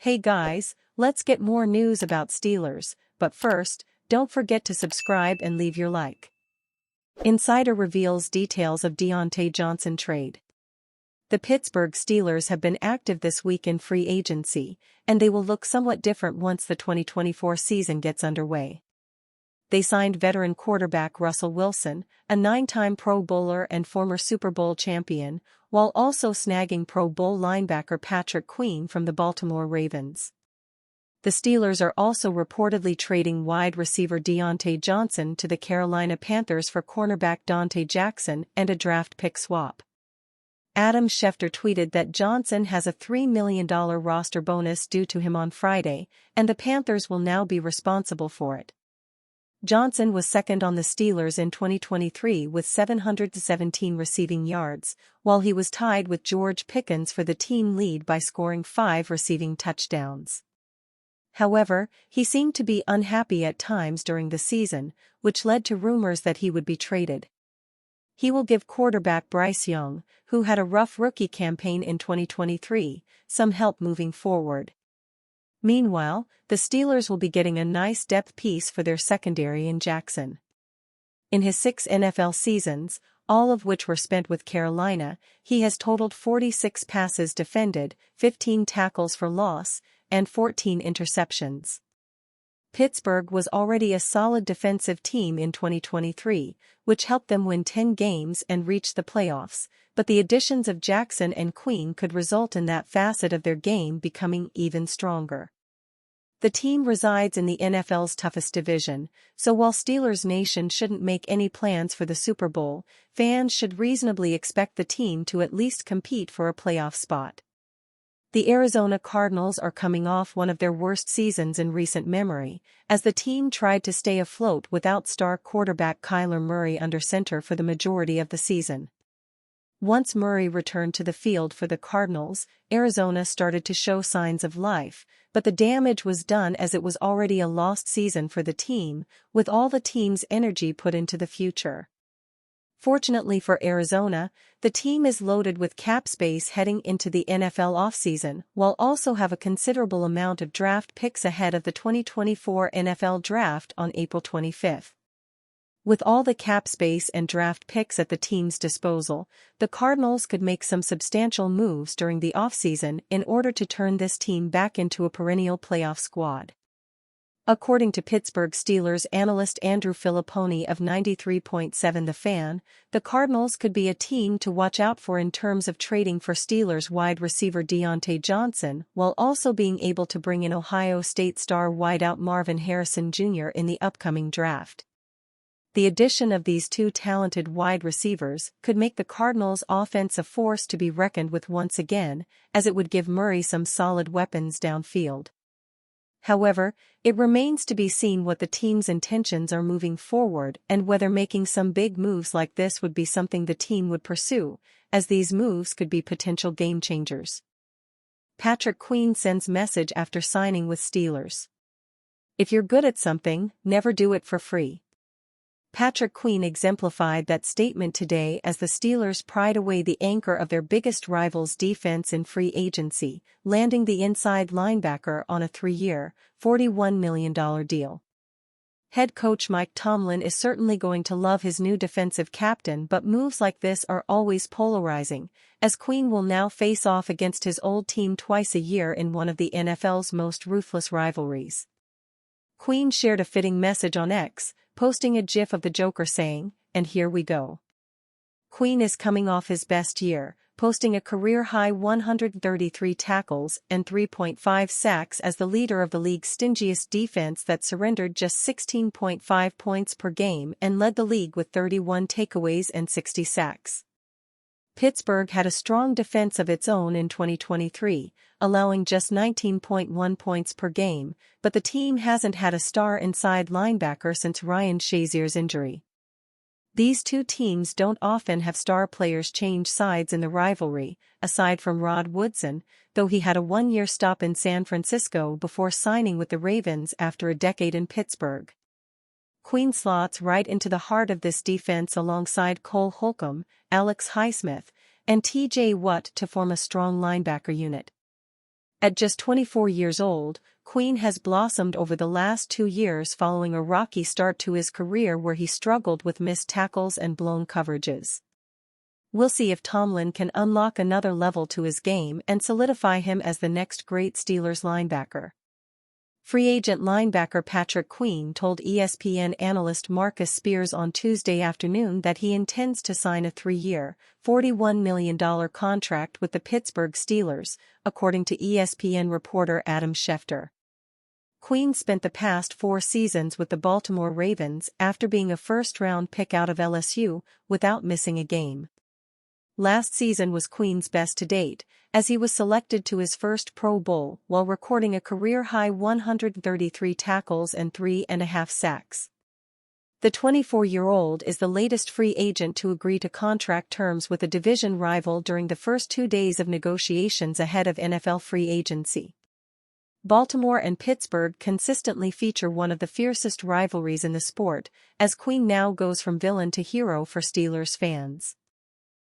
Hey guys, let's get more news about Steelers, but first, don't forget to subscribe and leave your like. Insider reveals details of Diontae Johnson trade. The Pittsburgh Steelers have been active this week in free agency, and they will look somewhat different once the 2024 season gets underway. They signed veteran quarterback Russell Wilson, a 9-time Pro Bowler and former Super Bowl champion, while also snagging Pro Bowl linebacker Patrick Queen from the Baltimore Ravens. The Steelers are also reportedly trading wide receiver Diontae Johnson to the Carolina Panthers for cornerback Dante Jackson and a draft pick swap. Adam Schefter tweeted that Johnson has a $3 million roster bonus due to him on Friday, and the Panthers will now be responsible for it. Johnson was second on the Steelers in 2023 with 717 receiving yards, while he was tied with George Pickens for the team lead by scoring 5 receiving touchdowns. However, he seemed to be unhappy at times during the season, which led to rumors that he would be traded. He will give quarterback Bryce Young, who had a rough rookie campaign in 2023, some help moving forward. Meanwhile, the Steelers will be getting a nice depth piece for their secondary in Jackson. In his 6 NFL seasons, all of which were spent with Carolina, he has totaled 46 passes defended, 15 tackles for loss, and 14 interceptions. Pittsburgh was already a solid defensive team in 2023, which helped them win 10 games and reach the playoffs, but the additions of Jackson and Queen could result in that facet of their game becoming even stronger. The team resides in the NFL's toughest division, so while Steelers Nation shouldn't make any plans for the Super Bowl, fans should reasonably expect the team to at least compete for a playoff spot. The Arizona Cardinals are coming off one of their worst seasons in recent memory, as the team tried to stay afloat without star quarterback Kyler Murray under center for the majority of the season. Once Murray returned to the field for the Cardinals, Arizona started to show signs of life, but the damage was done as it was already a lost season for the team, with all the team's energy put into the future. Fortunately for Arizona, the team is loaded with cap space heading into the NFL offseason, while also have a considerable amount of draft picks ahead of the 2024 NFL Draft on April 25. With all the cap space and draft picks at the team's disposal, the Cardinals could make some substantial moves during the offseason in order to turn this team back into a perennial playoff squad. According to Pittsburgh Steelers analyst Andrew Filipponi of 93.7 The Fan, the Cardinals could be a team to watch out for in terms of trading for Steelers wide receiver Diontae Johnson while also being able to bring in Ohio State star wideout Marvin Harrison Jr. in the upcoming draft. The addition of these two talented wide receivers could make the Cardinals' offense a force to be reckoned with once again, as it would give Murray some solid weapons downfield. However, it remains to be seen what the team's intentions are moving forward and whether making some big moves like this would be something the team would pursue, as these moves could be potential game changers. Patrick Queen sends message after signing with Steelers. If you're good at something, never do it for free. Patrick Queen exemplified that statement today as the Steelers pried away the anchor of their biggest rival's defense in free agency, landing the inside linebacker on a 3-year, $41 million deal. Head coach Mike Tomlin is certainly going to love his new defensive captain, but moves like this are always polarizing, as Queen will now face off against his old team twice a year in one of the NFL's most ruthless rivalries. Queen shared a fitting message on X, posting a gif of the Joker saying, "And here we go." Queen is coming off his best year, posting a career-high 133 tackles and 3.5 sacks as the leader of the league's stingiest defense that surrendered just 16.5 points per game and led the league with 31 takeaways and 60 sacks. Pittsburgh had a strong defense of its own in 2023, allowing just 19.1 points per game, but the team hasn't had a star inside linebacker since Ryan Shazier's injury. These two teams don't often have star players change sides in the rivalry, aside from Rod Woodson, though he had a 1-year stop in San Francisco before signing with the Ravens after a decade in Pittsburgh. Queen slots right into the heart of this defense alongside Cole Holcomb, Alex Highsmith, and T.J. Watt to form a strong linebacker unit. At just 24 years old, Queen has blossomed over the last 2 years following a rocky start to his career where he struggled with missed tackles and blown coverages. We'll see if Tomlin can unlock another level to his game and solidify him as the next great Steelers linebacker. Free agent linebacker Patrick Queen told ESPN analyst Marcus Spears on Tuesday afternoon that he intends to sign a 3-year, $41 million contract with the Pittsburgh Steelers, according to ESPN reporter Adam Schefter. Queen spent the past 4 seasons with the Baltimore Ravens after being a first-round pick out of LSU, without missing a game. Last season was Queen's best to date, as he was selected to his first Pro Bowl while recording a career-high 133 tackles and 3.5 sacks. The 24-year-old is the latest free agent to agree to contract terms with a division rival during the first 2 days of negotiations ahead of NFL free agency. Baltimore and Pittsburgh consistently feature one of the fiercest rivalries in the sport, as Queen now goes from villain to hero for Steelers fans.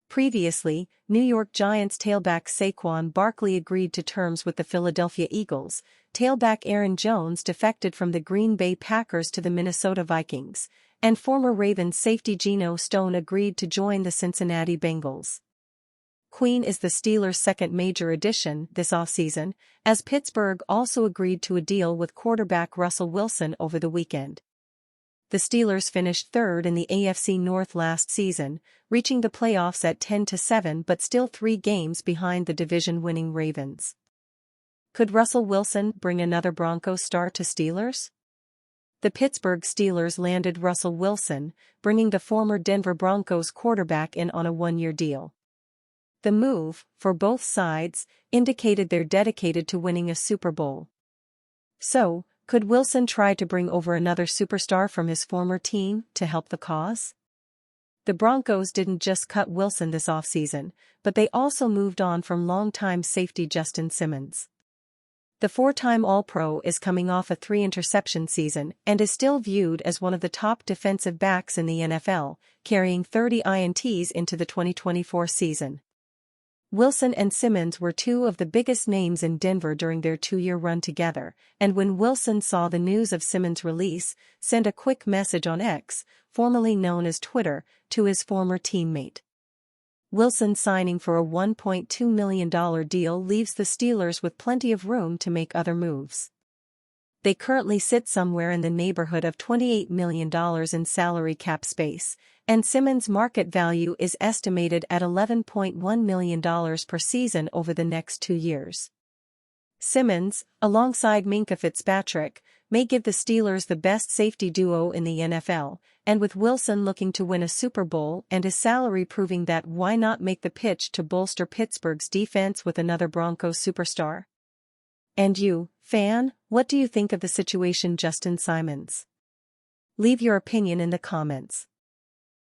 Previously, New York Giants tailback Saquon Barkley agreed to terms with the Philadelphia Eagles. Tailback Aaron Jones defected from the Green Bay Packers to the Minnesota Vikings, and former Ravens safety Geno Stone agreed to join the Cincinnati Bengals. Queen is the Steelers' second major addition this offseason, as Pittsburgh also agreed to a deal with quarterback Russell Wilson over the weekend. The Steelers finished third in the AFC North last season, reaching the playoffs at 10-7 but still 3 games behind the division-winning Ravens. Could Russell Wilson bring another Broncos star to Steelers? The Pittsburgh Steelers landed Russell Wilson, bringing the former Denver Broncos quarterback in on a 1-year deal. The move, for both sides, indicated they're dedicated to winning a Super Bowl. So, could Wilson try to bring over another superstar from his former team to help the cause? The Broncos didn't just cut Wilson this offseason, but they also moved on from longtime safety Justin Simmons. The 4-time All-Pro is coming off a 3-interception season and is still viewed as one of the top defensive backs in the NFL, carrying 30 INTs into the 2024 season. Wilson and Simmons were 2 of the biggest names in Denver during their 2-year run together, and when Wilson saw the news of Simmons' release, sent a quick message on X, formerly known as Twitter, to his former teammate. Wilson signing for a $1.2 million deal leaves the Steelers with plenty of room to make other moves. They currently sit somewhere in the neighborhood of $28 million in salary cap space, and Simmons' market value is estimated at $11.1 million per season over the next 2 years. Simmons, alongside Minkah Fitzpatrick, may give the Steelers the best safety duo in the NFL, and with Wilson looking to win a Super Bowl and his salary proving that, why not make the pitch to bolster Pittsburgh's defense with another Broncos superstar? And you, fan, what do you think of the situation Justin Simmons? Leave your opinion in the comments.